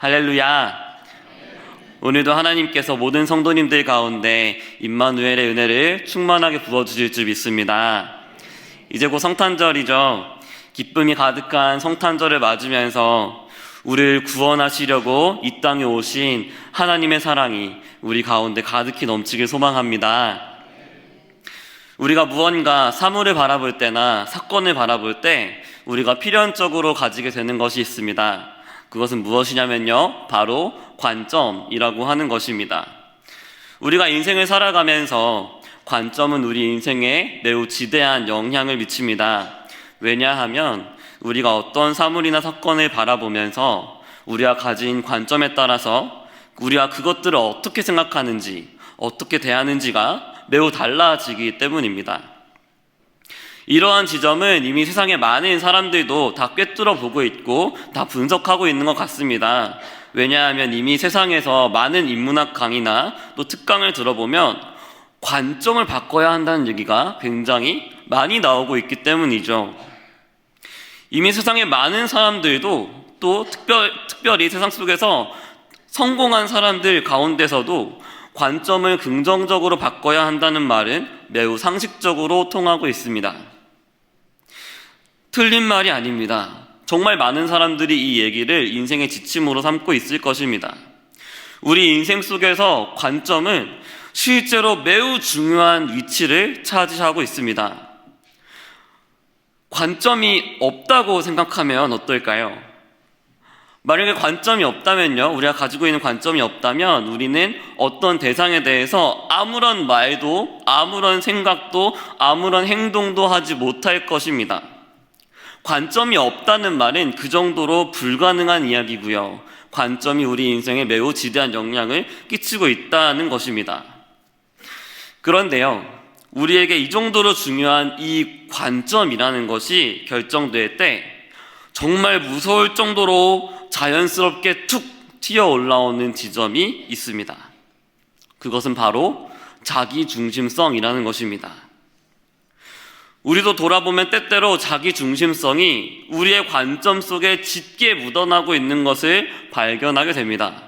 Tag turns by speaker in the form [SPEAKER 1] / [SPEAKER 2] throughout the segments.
[SPEAKER 1] 할렐루야. 오늘도 하나님께서 모든 성도님들 가운데 임마누엘의 은혜를 충만하게 부어주실 줄 믿습니다. 이제 곧 성탄절이죠. 기쁨이 가득한 성탄절을 맞으면서 우리를 구원하시려고 이 땅에 오신 하나님의 사랑이 우리 가운데 가득히 넘치길 소망합니다. 우리가 무언가 사물을 바라볼 때나 사건을 바라볼 때 우리가 필연적으로 가지게 되는 것이 있습니다. 그것은 무엇이냐면요, 바로 관점이라고 하는 것입니다. 우리가 인생을 살아가면서 관점은 우리 인생에 매우 지대한 영향을 미칩니다. 왜냐하면 우리가 어떤 사물이나 사건을 바라보면서 우리가 가진 관점에 따라서 우리가 그것들을 어떻게 생각하는지, 어떻게 대하는지가 매우 달라지기 때문입니다. 이러한 지점은 이미 세상의 많은 사람들도 다 꿰뚫어 보고 있고 다 분석하고 있는 것 같습니다. 왜냐하면 이미 세상에서 많은 인문학 강의나 또 특강을 들어보면 관점을 바꿔야 한다는 얘기가 굉장히 많이 나오고 있기 때문이죠. 이미 세상의 많은 사람들도 또 특별히 세상 속에서 성공한 사람들 가운데서도 관점을 긍정적으로 바꿔야 한다는 말은 매우 상식적으로 통하고 있습니다. 틀린 말이 아닙니다. 정말 많은 사람들이 이 얘기를 인생의 지침으로 삼고 있을 것입니다. 우리 인생 속에서 관점은 실제로 매우 중요한 위치를 차지하고 있습니다. 관점이 없다고 생각하면 어떨까요? 만약에 관점이 없다면요, 우리가 가지고 있는 관점이 없다면 우리는 어떤 대상에 대해서 아무런 말도, 아무런 생각도, 아무런 행동도 하지 못할 것입니다. 관점이 없다는 말은 그 정도로 불가능한 이야기고요. 관점이 우리 인생에 매우 지대한 영향을 끼치고 있다는 것입니다. 그런데요, 우리에게 이 정도로 중요한 이 관점이라는 것이 결정될 때 정말 무서울 정도로 자연스럽게 툭 튀어 올라오는 지점이 있습니다. 그것은 바로 자기중심성이라는 것입니다. 우리도 돌아보면 때때로 자기중심성이 우리의 관점 속에 짙게 묻어나고 있는 것을 발견하게 됩니다.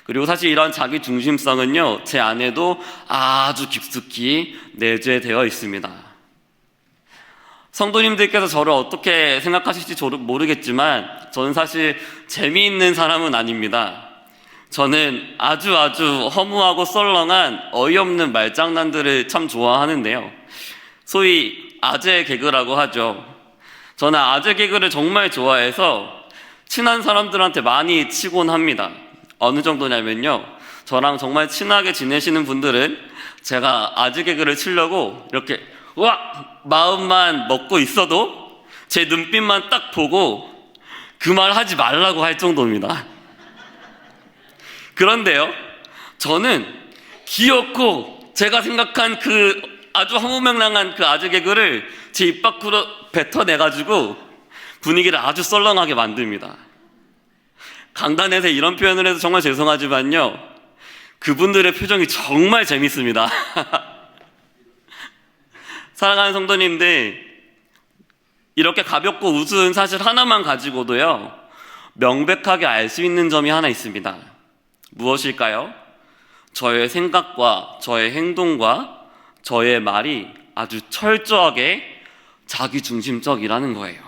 [SPEAKER 1] 그리고 사실 이런 자기중심성은요, 제 안에도 아주 깊숙이 내재되어 있습니다. 성도님들께서 저를 어떻게 생각하실지 모르겠지만 저는 사실 재미있는 사람은 아닙니다. 저는 아주 허무하고 썰렁한 어이없는 말장난들을 참 좋아하는데요, 소위 아재 개그라고 하죠. 저는 아재 개그를 정말 좋아해서 친한 사람들한테 많이 치곤 합니다. 어느 정도냐면요, 저랑 정말 친하게 지내시는 분들은 제가 아재 개그를 치려고 이렇게 마음만 먹고 있어도 제 눈빛만 딱 보고 그 말 하지 말라고 할 정도입니다. 그런데요, 저는 귀엽고 제가 생각한 그 아주 허무맹랑한 그 아재 개그를 제 입 밖으로 뱉어내가지고 분위기를 아주 썰렁하게 만듭니다. 강단에서 이런 표현을 해서 정말 죄송하지만요, 그분들의 표정이 정말 재밌습니다. 사랑하는 성도님들, 이렇게 가볍고 우스운 사실 하나만 가지고도요, 명백하게 알 수 있는 점이 하나 있습니다. 무엇일까요? 저의 생각과 저의 행동과 저의 말이 아주 철저하게 자기중심적이라는 거예요.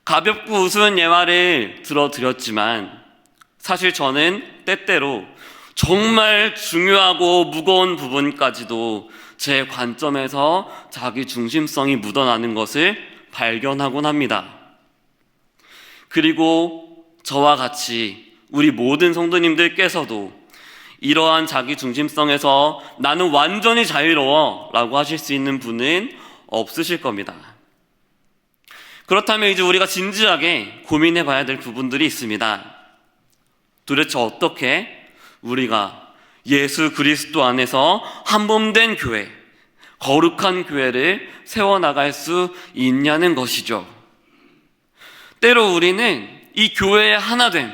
[SPEAKER 1] 가볍고 우스운 예말을 들어드렸지만 사실 저는 때때로 정말 중요하고 무거운 부분까지도 제 관점에서 자기중심성이 묻어나는 것을 발견하곤 합니다. 그리고 저와 같이 우리 모든 성도님들께서도 이러한 자기중심성에서 나는 완전히 자유로워 라고 하실 수 있는 분은 없으실 겁니다. 그렇다면 이제 우리가 진지하게 고민해 봐야 될 부분들이 있습니다. 도대체 어떻게 우리가 예수 그리스도 안에서 한 몸 된 교회, 거룩한 교회를 세워나갈 수 있냐는 것이죠. 때로 우리는 이 교회의 하나됨,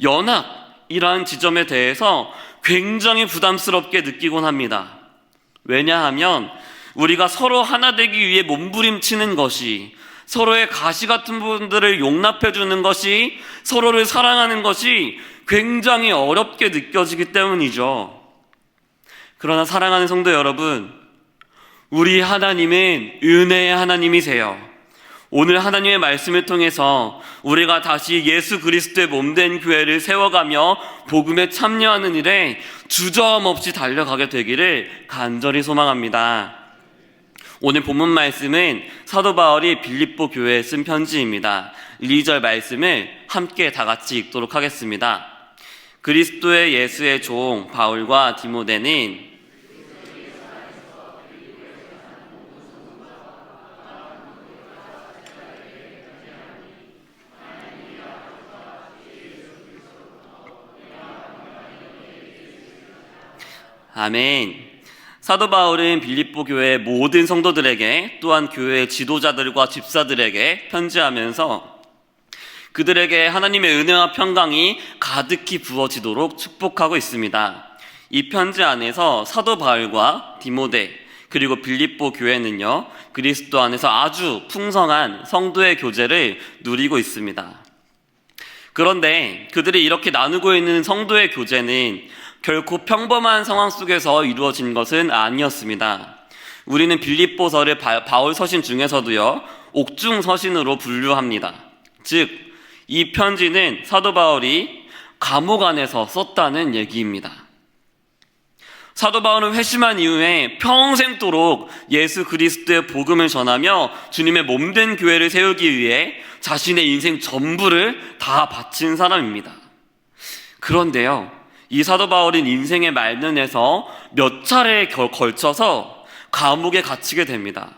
[SPEAKER 1] 연합이라는 지점에 대해서 굉장히 부담스럽게 느끼곤 합니다. 왜냐하면 우리가 서로 하나 되기 위해 몸부림치는 것이 서로의 가시 같은 분들을 용납해 주는 것이, 서로를 사랑하는 것이 굉장히 어렵게 느껴지기 때문이죠. 그러나 사랑하는 성도 여러분, 우리 하나님은 은혜의 하나님이세요. 오늘 하나님의 말씀을 통해서 우리가 다시 예수 그리스도의 몸된 교회를 세워가며 복음에 참여하는 일에 주저함없이 달려가게 되기를 간절히 소망합니다. 오늘 본문 말씀은 사도 바울이 빌립보 교회에 쓴 편지입니다. 2절 말씀을 함께 다 같이 읽도록 하겠습니다. 그리스도의 예수의 종 바울과 디모데는 아멘. 사도 바울은 빌립보 교회의 모든 성도들에게, 또한 교회의 지도자들과 집사들에게 편지하면서 그들에게 하나님의 은혜와 평강이 가득히 부어지도록 축복하고 있습니다. 이 편지 안에서 사도 바울과 디모데 그리고 빌립보 교회는요, 그리스도 안에서 아주 풍성한 성도의 교제를 누리고 있습니다. 그런데 그들이 이렇게 나누고 있는 성도의 교제는 결코 평범한 상황 속에서 이루어진 것은 아니었습니다. 우리는 빌립보서를 바울 서신 중에서도요, 옥중 서신으로 분류합니다. 즉, 이 편지는 사도 바울이 감옥 안에서 썼다는 얘기입니다. 사도 바울은 회심한 이후에 평생도록 예수 그리스도의 복음을 전하며 주님의 몸된 교회를 세우기 위해 자신의 인생 전부를 다 바친 사람입니다. 그런데요, 이 사도 바울은 인생의 말년에서 몇 차례에 걸쳐서 감옥에 갇히게 됩니다.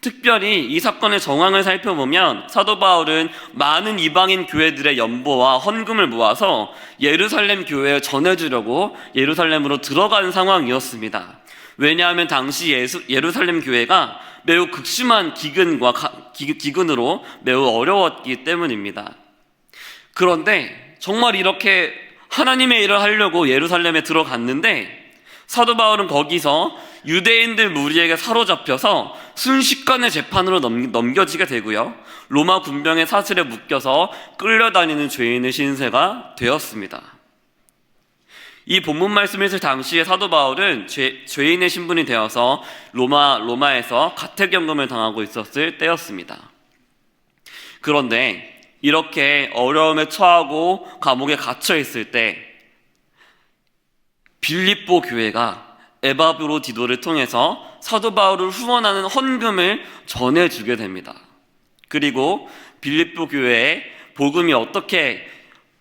[SPEAKER 1] 특별히 이 사건의 정황을 살펴보면 사도 바울은 많은 이방인 교회들의 연보와 헌금을 모아서 예루살렘 교회에 전해주려고 예루살렘으로 들어간 상황이었습니다. 왜냐하면 당시 예루살렘 교회가 매우 극심한 기근으로 매우 어려웠기 때문입니다. 그런데 정말 이렇게 하나님의 일을 하려고 예루살렘에 들어갔는데 사도 바울은 거기서 유대인들 무리에게 사로잡혀서 순식간에 재판으로 넘겨지게 되고요, 로마 군병의 사슬에 묶여서 끌려다니는 죄인의 신세가 되었습니다. 이 본문 말씀을 쓸 당시에 사도 바울은 죄인의 신분이 되어서 로마에서 가택연금을 당하고 있었을 때였습니다. 그런데 이렇게 어려움에 처하고 감옥에 갇혀 있을 때 빌립보 교회가 에바브로디도를 통해서 사도 바울을 후원하는 헌금을 전해주게 됩니다. 그리고 빌립보 교회에 복음이 어떻게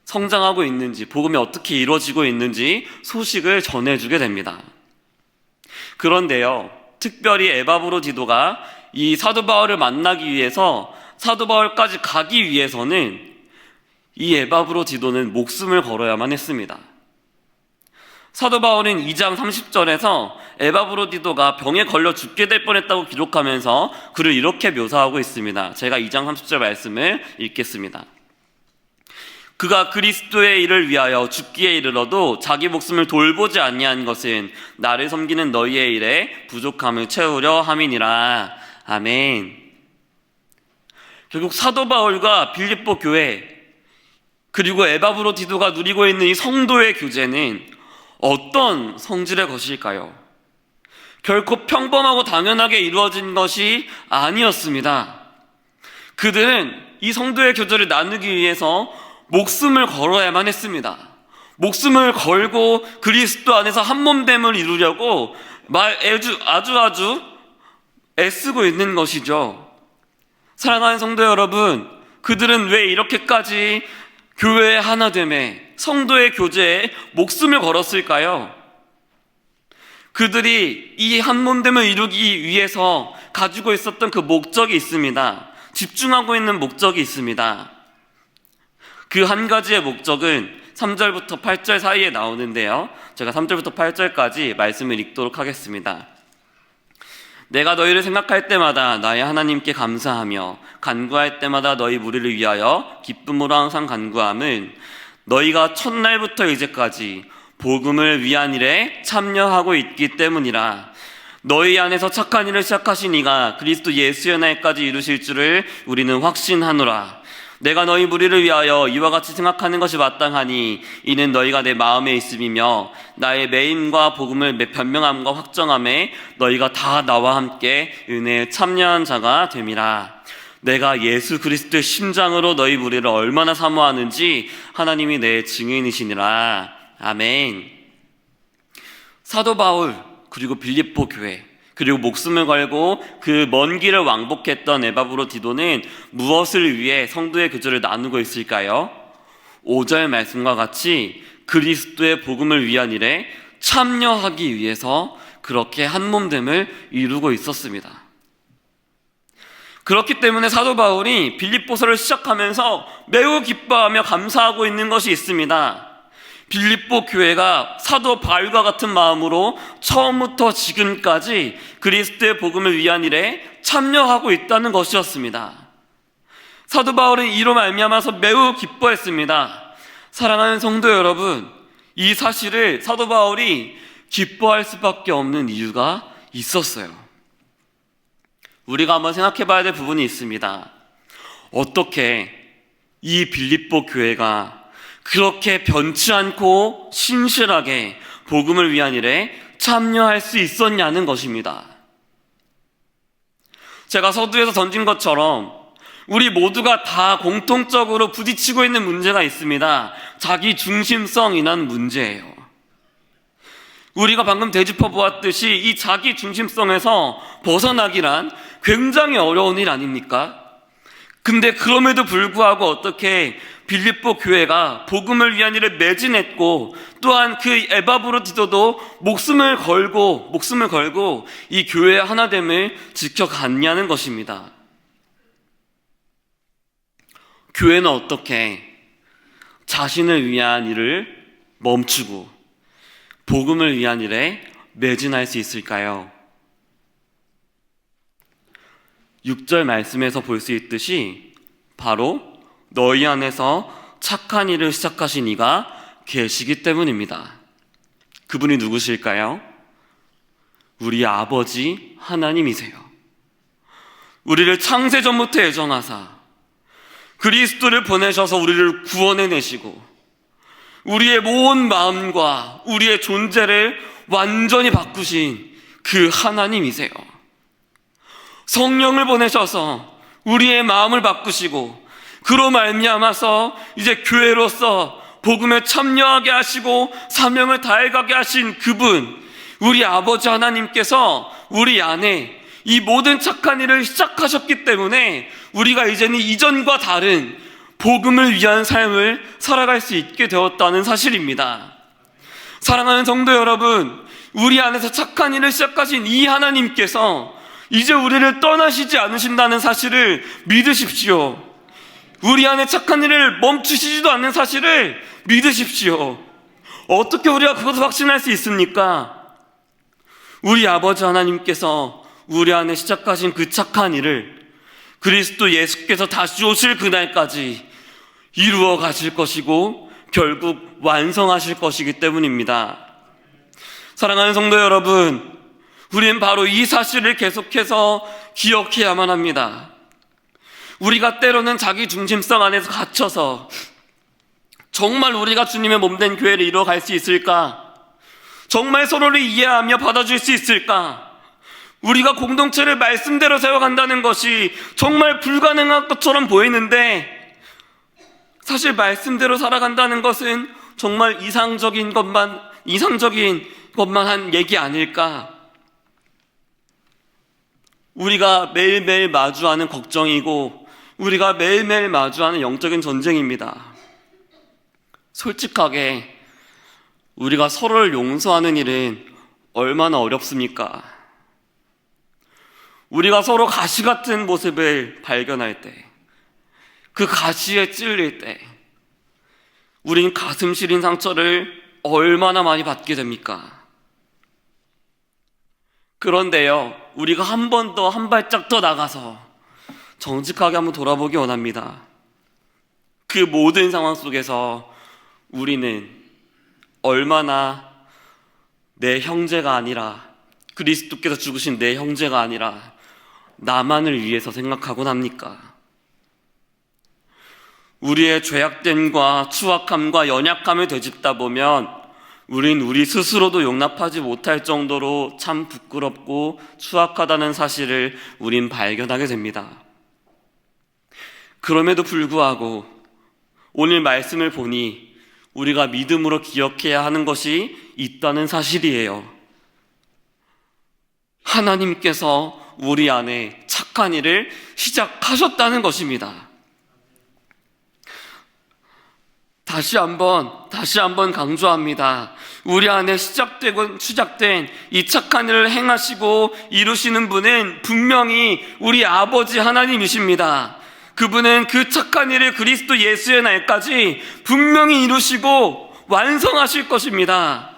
[SPEAKER 1] 성장하고 있는지, 복음이 어떻게 이루어지고 있는지 소식을 전해주게 됩니다. 그런데요, 특별히 에바브로디도가 이 사도 바울을 만나기 위해서 사도 바울까지 가기 위해서는 이 에바브로디도는 목숨을 걸어야만 했습니다. 사도 바울은 2장 30절에서 에바브로디도가 병에 걸려 죽게 될 뻔했다고 기록하면서 그를 이렇게 묘사하고 있습니다. 제가 2장 30절 말씀을 읽겠습니다. 그가 그리스도의 일을 위하여 죽기에 이르러도 자기 목숨을 돌보지 아니한 것은 나를 섬기는 너희의 일에 부족함을 채우려 함이니라. 아멘. 결국 사도 바울과 빌립보 교회 그리고 에바브로디도가 누리고 있는 이 성도의 교제는 어떤 성질의 것일까요? 결코 평범하고 당연하게 이루어진 것이 아니었습니다. 그들은 이 성도의 교제를 나누기 위해서 목숨을 걸어야만 했습니다. 목숨을 걸고 그리스도 안에서 한몸됨을 이루려고 아주 애쓰고 있는 것이죠. 사랑하는 성도 여러분, 그들은 왜 이렇게까지 교회의 하나됨에, 성도의 교제에 목숨을 걸었을까요? 그들이 이 한몸됨을 이루기 위해서 가지고 있었던 그 목적이 있습니다. 집중하고 있는 목적이 있습니다. 그 한 가지의 목적은 3절부터 8절 사이에 나오는데요, 제가 3절부터 8절까지 말씀을 읽도록 하겠습니다. 내가 너희를 생각할 때마다 나의 하나님께 감사하며 간구할 때마다 너희 무리를 위하여 기쁨으로 항상 간구함은 너희가 첫날부터 이제까지 복음을 위한 일에 참여하고 있기 때문이라. 너희 안에서 착한 일을 시작하신 이가 그리스도 예수의 날까지 이루실 줄을 우리는 확신하노라. 내가 너희 무리를 위하여 이와 같이 생각하는 것이 마땅하니 이는 너희가 내 마음에 있음이며 나의 매임과 복음을 변명함과 확정함에 너희가 다 나와 함께 은혜에 참여한 자가 됨이라. 내가 예수 그리스도의 심장으로 너희 무리를 얼마나 사모하는지 하나님이 내 증인이시니라. 아멘. 사도 바울 그리고 빌립보 교회 그리고 목숨을 걸고 그 먼 길을 왕복했던 에바브로디도는 무엇을 위해 성도의 교제를 나누고 있을까요? 5절 말씀과 같이 그리스도의 복음을 위한 일에 참여하기 위해서 그렇게 한몸됨을 이루고 있었습니다. 그렇기 때문에 사도 바울이 빌립보서를 시작하면서 매우 기뻐하며 감사하고 있는 것이 있습니다. 빌립보 교회가 사도 바울과 같은 마음으로 처음부터 지금까지 그리스도의 복음을 위한 일에 참여하고 있다는 것이었습니다. 사도 바울은 이로 말미암아서 매우 기뻐했습니다. 사랑하는 성도 여러분, 이 사실을 사도 바울이 기뻐할 수밖에 없는 이유가 있었어요. 우리가 한번 생각해 봐야 될 부분이 있습니다. 어떻게 이 빌립보 교회가 그렇게 변치 않고 신실하게 복음을 위한 일에 참여할 수 있었냐는 것입니다. 제가 서두에서 던진 것처럼 우리 모두가 다 공통적으로 부딪히고 있는 문제가 있습니다. 자기 중심성이란 문제예요. 우리가 방금 되짚어 보았듯이 이 자기 중심성에서 벗어나기란 굉장히 어려운 일 아닙니까? 근데 그럼에도 불구하고 어떻게 빌립보 교회가 복음을 위한 일에 매진했고 또한 그 에바브로디도도 목숨을 걸고 이 교회의 하나됨을 지켜갔냐는 것입니다. 교회는 어떻게 자신을 위한 일을 멈추고 복음을 위한 일에 매진할 수 있을까요? 6절 말씀에서 볼 수 있듯이 바로 너희 안에서 착한 일을 시작하신 이가 계시기 때문입니다. 그분이 누구실까요? 우리 아버지 하나님이세요. 우리를 창세전부터 애정하사 그리스도를 보내셔서 우리를 구원해내시고 우리의 모든 마음과 우리의 존재를 완전히 바꾸신 그 하나님이세요. 성령을 보내셔서 우리의 마음을 바꾸시고 그로 말미암아서 이제 교회로서 복음에 참여하게 하시고 사명을 다해가게 하신 그분, 우리 아버지 하나님께서 우리 안에 이 모든 착한 일을 시작하셨기 때문에 우리가 이제는 이전과 다른 복음을 위한 삶을 살아갈 수 있게 되었다는 사실입니다. 사랑하는 성도 여러분, 우리 안에서 착한 일을 시작하신 이 하나님께서 이제 우리를 떠나시지 않으신다는 사실을 믿으십시오. 우리 안에 착한 일을 멈추시지도 않는 사실을 믿으십시오. 어떻게 우리가 그것을 확신할 수 있습니까? 우리 아버지 하나님께서 우리 안에 시작하신 그 착한 일을 그리스도 예수께서 다시 오실 그날까지 이루어 가실 것이고 결국 완성하실 것이기 때문입니다. 사랑하는 성도 여러분, 우리는 바로 이 사실을 계속해서 기억해야만 합니다. 우리가 때로는 자기 중심성 안에서 갇혀서 정말 우리가 주님의 몸된 교회를 이루어갈 수 있을까? 정말 서로를 이해하며 받아줄 수 있을까? 우리가 공동체를 말씀대로 세워간다는 것이 정말 불가능한 것처럼 보이는데 사실 말씀대로 살아간다는 것은 정말 이상적인 것만 한 얘기 아닐까? 우리가 매일매일 마주하는 걱정이고 우리가 매일매일 마주하는 영적인 전쟁입니다. 솔직하게 우리가 서로를 용서하는 일은 얼마나 어렵습니까? 우리가 서로 가시 같은 모습을 발견할 때, 그 가시에 찔릴 때 우린 가슴 시린 상처를 얼마나 많이 받게 됩니까? 그런데요, 우리가 한 번 더, 한 발짝 더 나가서 정직하게 한번 돌아보기 원합니다. 그 모든 상황 속에서 우리는 얼마나 내 형제가 아니라 그리스도께서 죽으신 내 형제가 아니라 나만을 위해서 생각하곤 합니까? 우리의 죄악됨과 추악함과 연약함을 되짚다 보면 우린 우리 스스로도 용납하지 못할 정도로 참 부끄럽고 추악하다는 사실을 우린 발견하게 됩니다. 그럼에도 불구하고 오늘 말씀을 보니 우리가 믿음으로 기억해야 하는 것이 있다는 사실이에요. 하나님께서 우리 안에 착한 일을 시작하셨다는 것입니다. 다시 한번 강조합니다. 우리 안에 시작된 이 착한 일을 행하시고 이루시는 분은 분명히 우리 아버지 하나님이십니다. 그분은 그 착한 일을 그리스도 예수의 날까지 분명히 이루시고 완성하실 것입니다.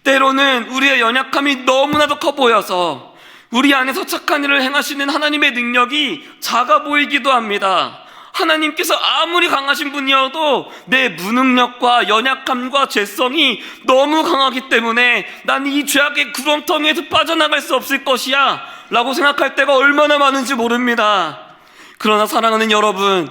[SPEAKER 1] 때로는 우리의 연약함이 너무나도 커 보여서 우리 안에서 착한 일을 행하시는 하나님의 능력이 작아 보이기도 합니다. 하나님께서 아무리 강하신 분이어도 내 무능력과 연약함과 죄성이 너무 강하기 때문에 난 이 죄악의 구렁텅이에서 빠져나갈 수 없을 것이야 라고 생각할 때가 얼마나 많은지 모릅니다. 그러나 사랑하는 여러분,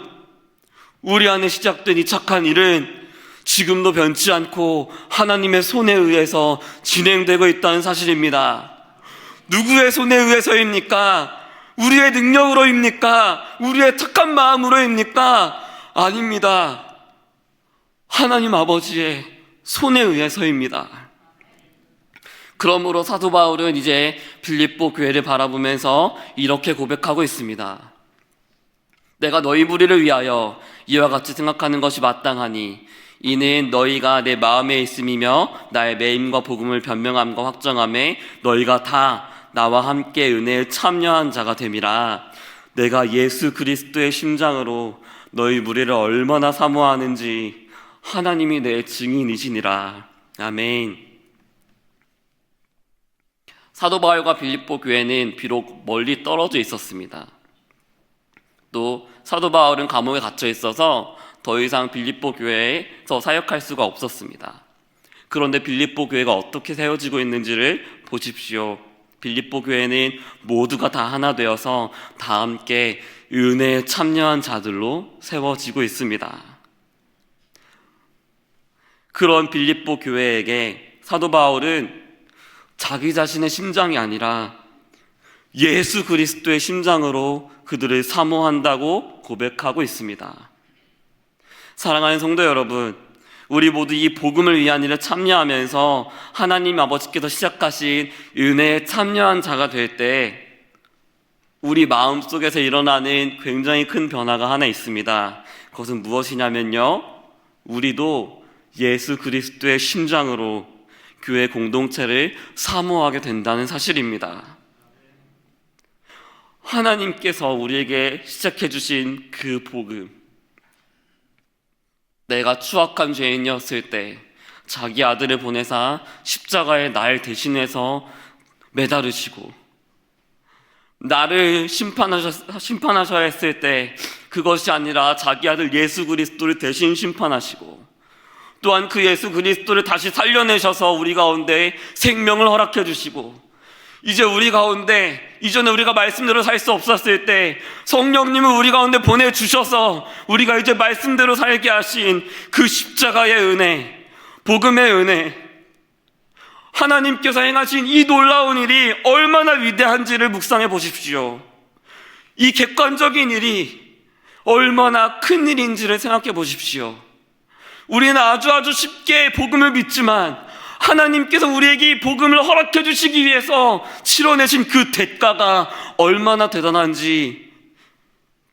[SPEAKER 1] 우리 안에 시작된 이 착한 일은 지금도 변치 않고 하나님의 손에 의해서 진행되고 있다는 사실입니다. 누구의 손에 의해서입니까? 우리의 능력으로입니까? 우리의 착한 마음으로입니까? 아닙니다. 하나님 아버지의 손에 의해서입니다. 그러므로 사도 바울은 이제 빌립보 교회를 바라보면서 이렇게 고백하고 있습니다. 내가 너희 무리를 위하여 이와 같이 생각하는 것이 마땅하니 이는 너희가 내 마음에 있음이며 나의 매임과 복음을 변명함과 확정함에 너희가 다 나와 함께 은혜에 참여한 자가 됨이라. 내가 예수 그리스도의 심장으로 너희 무리를 얼마나 사모하는지 하나님이 내 증인이시니라. 아멘. 사도 바울과 빌립보 교회는 비록 멀리 떨어져 있었습니다. 또 사도 바울은 감옥에 갇혀 있어서 더 이상 빌립보 교회에서 사역할 수가 없었습니다. 그런데 빌립보 교회가 어떻게 세워지고 있는지를 보십시오. 빌립보 교회는 모두가 다 하나 되어서 다 함께 은혜에 참여한 자들로 세워지고 있습니다. 그런 빌립보 교회에게 사도 바울은 자기 자신의 심장이 아니라 예수 그리스도의 심장으로 그들을 사모한다고 고백하고 있습니다. 사랑하는 성도 여러분, 우리 모두 이 복음을 위한 일에 참여하면서 하나님 아버지께서 시작하신 은혜에 참여한 자가 될 때 우리 마음속에서 일어나는 굉장히 큰 변화가 하나 있습니다. 그것은 무엇이냐면요, 우리도 예수 그리스도의 심장으로 교회 공동체를 사모하게 된다는 사실입니다. 하나님께서 우리에게 시작해 주신 그 복음, 내가 추악한 죄인이었을 때 자기 아들을 보내사 십자가에 날 대신해서 매달으시고 나를 심판하셔야 했을 때 그것이 아니라 자기 아들 예수 그리스도를 대신 심판하시고 또한 그 예수 그리스도를 다시 살려내셔서 우리 가운데 생명을 허락해 주시고 이제 우리 가운데 이전에 우리가 말씀대로 살 수 없었을 때 성령님을 우리 가운데 보내주셔서 우리가 이제 말씀대로 살게 하신 그 십자가의 은혜, 복음의 은혜, 하나님께서 행하신 이 놀라운 일이 얼마나 위대한지를 묵상해 보십시오. 이 객관적인 일이 얼마나 큰 일인지를 생각해 보십시오. 우리는 아주 쉽게 복음을 믿지만 하나님께서 우리에게 이 복음을 허락해 주시기 위해서 치러내신 그 대가가 얼마나 대단한지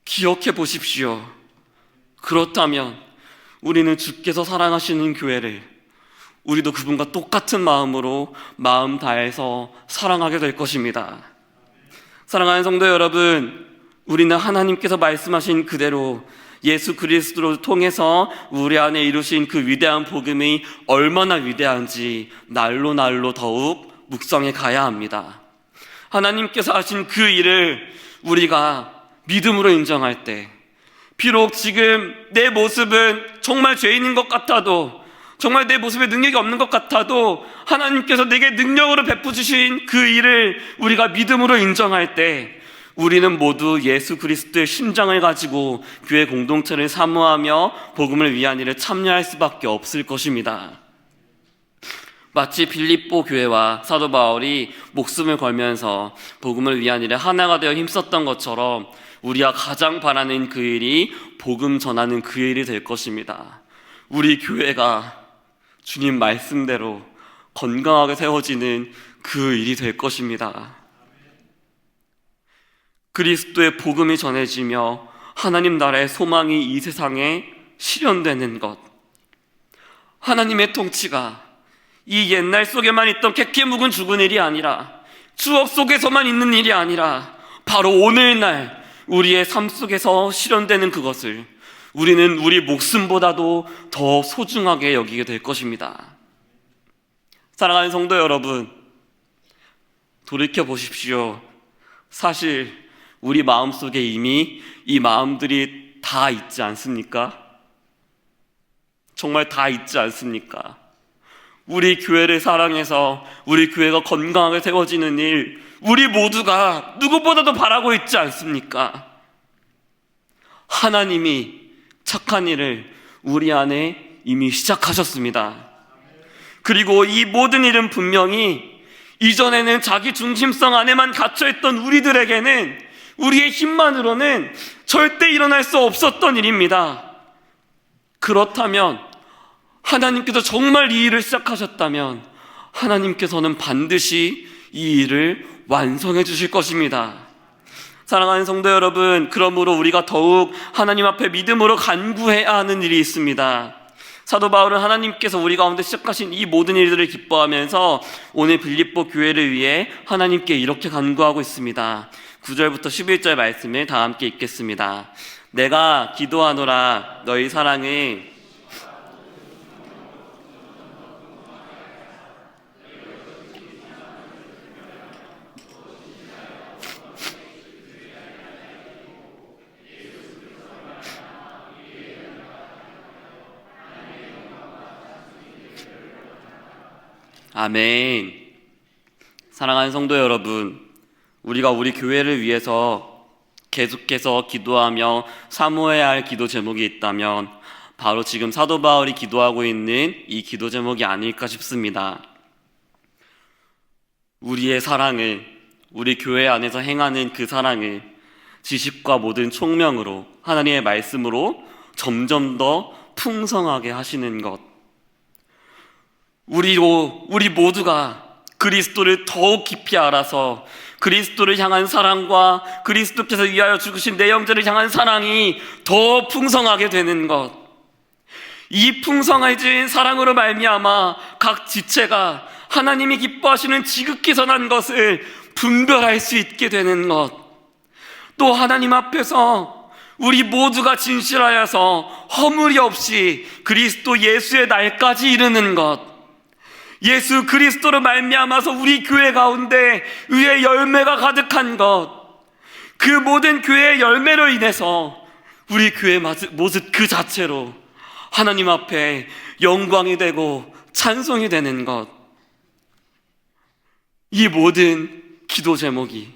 [SPEAKER 1] 기억해 보십시오. 그렇다면 우리는 주께서 사랑하시는 교회를 우리도 그분과 똑같은 마음으로 마음 다해서 사랑하게 될 것입니다. 사랑하는 성도 여러분, 우리는 하나님께서 말씀하신 그대로 예수 그리스도를 통해서 우리 안에 이루신 그 위대한 복음이 얼마나 위대한지 날로 더욱 묵상해 가야 합니다. 하나님께서 하신 그 일을 우리가 믿음으로 인정할 때 비록 지금 내 모습은 정말 죄인인 것 같아도 정말 내 모습에 능력이 없는 것 같아도 하나님께서 내게 능력으로 베푸주신 그 일을 우리가 믿음으로 인정할 때 우리는 모두 예수 그리스도의 심장을 가지고 교회 공동체를 사모하며 복음을 위한 일에 참여할 수밖에 없을 것입니다. 마치 빌립보 교회와 사도 바울이 목숨을 걸면서 복음을 위한 일에 하나가 되어 힘썼던 것처럼 우리가 가장 바라는 그 일이 복음 전하는 그 일이 될 것입니다. 우리 교회가 주님 말씀대로 건강하게 세워지는 그 일이 될 것입니다. 그리스도의 복음이 전해지며 하나님 나라의 소망이 이 세상에 실현되는 것, 하나님의 통치가 이 옛날 속에만 있던 캐캐 묵은 죽은 일이 아니라, 추억 속에서만 있는 일이 아니라 바로 오늘날 우리의 삶 속에서 실현되는 그것을 우리는 우리 목숨보다도 더 소중하게 여기게 될 것입니다. 사랑하는 성도 여러분, 돌이켜 보십시오. 사실 우리 마음속에 이미 이 마음들이 다 있지 않습니까? 정말 다 있지 않습니까? 우리 교회를 사랑해서 우리 교회가 건강하게 세워지는 일, 우리 모두가 누구보다도 바라고 있지 않습니까? 하나님이 착한 일을 우리 안에 이미 시작하셨습니다. 그리고 이 모든 일은 분명히 이전에는 자기 중심성 안에만 갇혀있던 우리들에게는 우리의 힘만으로는 절대 일어날 수 없었던 일입니다. 그렇다면 하나님께서 정말 이 일을 시작하셨다면 하나님께서는 반드시 이 일을 완성해 주실 것입니다. 사랑하는 성도 여러분, 그러므로 우리가 더욱 하나님 앞에 믿음으로 간구해야 하는 일이 있습니다. 사도 바울은 하나님께서 우리 가운데 시작하신 이 모든 일들을 기뻐하면서 오늘 빌립보 교회를 위해 하나님께 이렇게 간구하고 있습니다. 9절부터 11절 말씀을 다 함께 읽겠습니다. 내가 기도하노라 너희 사랑을 아멘. 사랑하는 성도 여러분, 우리가 우리 교회를 위해서 계속해서 기도하며 사모해야 할 기도 제목이 있다면 바로 지금 사도 바울이 기도하고 있는 이 기도 제목이 아닐까 싶습니다. 우리의 사랑을, 우리 교회 안에서 행하는 그 사랑을 지식과 모든 총명으로 하나님의 말씀으로 점점 더 풍성하게 하시는 것, 우리 모두가 그리스도를 더욱 깊이 알아서 그리스도를 향한 사랑과 그리스도께서 위하여 죽으신 내 형제를 향한 사랑이 더 풍성하게 되는 것, 이 풍성해진 사랑으로 말미암아 각 지체가 하나님이 기뻐하시는 지극히 선한 것을 분별할 수 있게 되는 것, 또 하나님 앞에서 우리 모두가 진실하여서 허물이 없이 그리스도 예수의 날까지 이르는 것, 예수 그리스도로 말미암아서 우리 교회 가운데 의의 열매가 가득한 것, 그 모든 교회의 열매로 인해서 우리 교회의 모습 그 자체로 하나님 앞에 영광이 되고 찬송이 되는 것, 이 모든 기도 제목이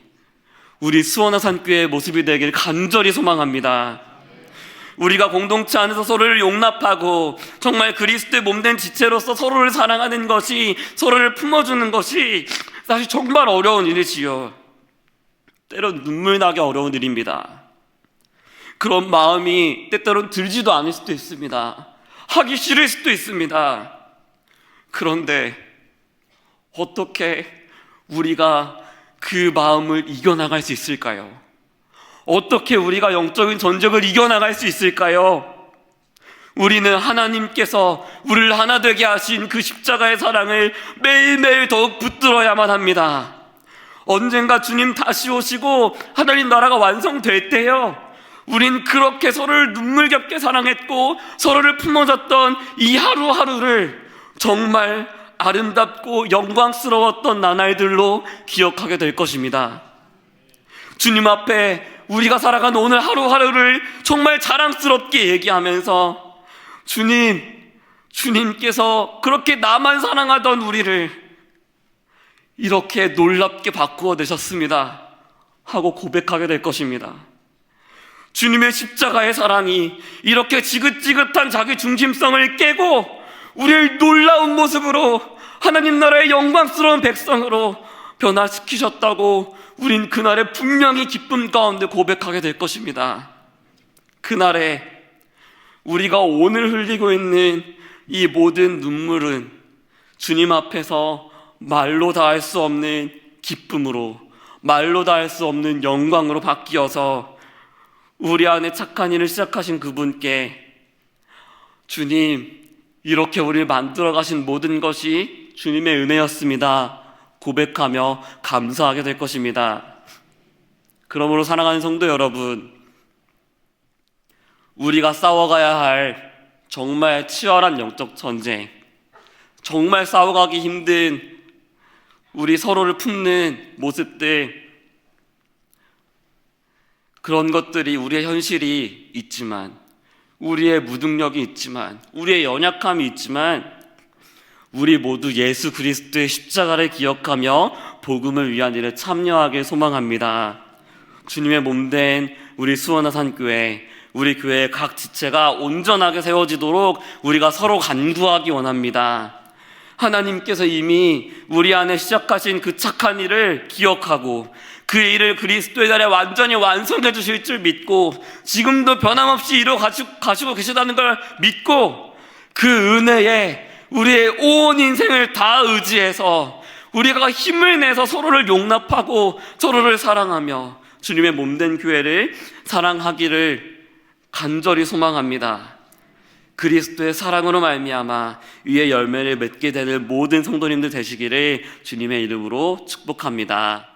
[SPEAKER 1] 우리 수원화산교회의 모습이 되길 간절히 소망합니다. 우리가 공동체 안에서 서로를 용납하고 정말 그리스도의 몸된 지체로서 서로를 사랑하는 것이, 서로를 품어주는 것이 사실 정말 어려운 일이지요. 때론 눈물나게 어려운 일입니다. 그런 마음이 때때론 들지도 않을 수도 있습니다. 하기 싫을 수도 있습니다. 그런데 어떻게 우리가 그 마음을 이겨나갈 수 있을까요? 어떻게 우리가 영적인 전쟁을 이겨나갈 수 있을까요? 우리는 하나님께서 우리를 하나 되게 하신 그 십자가의 사랑을 매일매일 더욱 붙들어야만 합니다. 언젠가 주님 다시 오시고 하나님 나라가 완성될 때요, 우린 그렇게 서로를 눈물겹게 사랑했고 서로를 품어줬던 이 하루하루를 정말 아름답고 영광스러웠던 나날들로 기억하게 될 것입니다. 주님 앞에 우리가 살아간 오늘 하루하루를 정말 자랑스럽게 얘기하면서 주님, 주님께서 그렇게 나만 사랑하던 우리를 이렇게 놀랍게 바꾸어 내셨습니다 하고 고백하게 될 것입니다. 주님의 십자가의 사랑이 이렇게 지긋지긋한 자기 중심성을 깨고 우리를 놀라운 모습으로 하나님 나라의 영광스러운 백성으로 변화시키셨다고 우린 그날에 분명히 기쁨 가운데 고백하게 될 것입니다. 그날에 우리가 오늘 흘리고 있는 이 모든 눈물은 주님 앞에서 말로 다 할 수 없는 기쁨으로, 말로 다 할 수 없는 영광으로 바뀌어서 우리 안에 착한 일을 시작하신 그분께 주님, 이렇게 우리를 만들어 가신 모든 것이 주님의 은혜였습니다 고백하며 감사하게 될 것입니다. 그러므로 사랑하는 성도 여러분, 우리가 싸워가야 할 정말 치열한 영적 전쟁, 정말 싸워가기 힘든 우리 서로를 품는 모습들, 그런 것들이 우리의 현실이 있지만, 우리의 무능력이 있지만, 우리의 연약함이 있지만, 우리 모두 예수 그리스도의 십자가를 기억하며 복음을 위한 일에 참여하길 소망합니다. 주님의 몸된 우리 수원화산교회, 우리 교회의 각 지체가 온전하게 세워지도록 우리가 서로 간구하기 원합니다. 하나님께서 이미 우리 안에 시작하신 그 착한 일을 기억하고 그 일을 그리스도의 날에 완전히 완성해 주실 줄 믿고 지금도 변함없이 이루어 가시고 계시다는 걸 믿고 그 은혜에 우리의 온 인생을 다 의지해서 우리가 힘을 내서 서로를 용납하고 서로를 사랑하며 주님의 몸된 교회를 사랑하기를 간절히 소망합니다. 그리스도의 사랑으로 말미암아 위의 열매를 맺게 되는 모든 성도님들 되시기를 주님의 이름으로 축복합니다.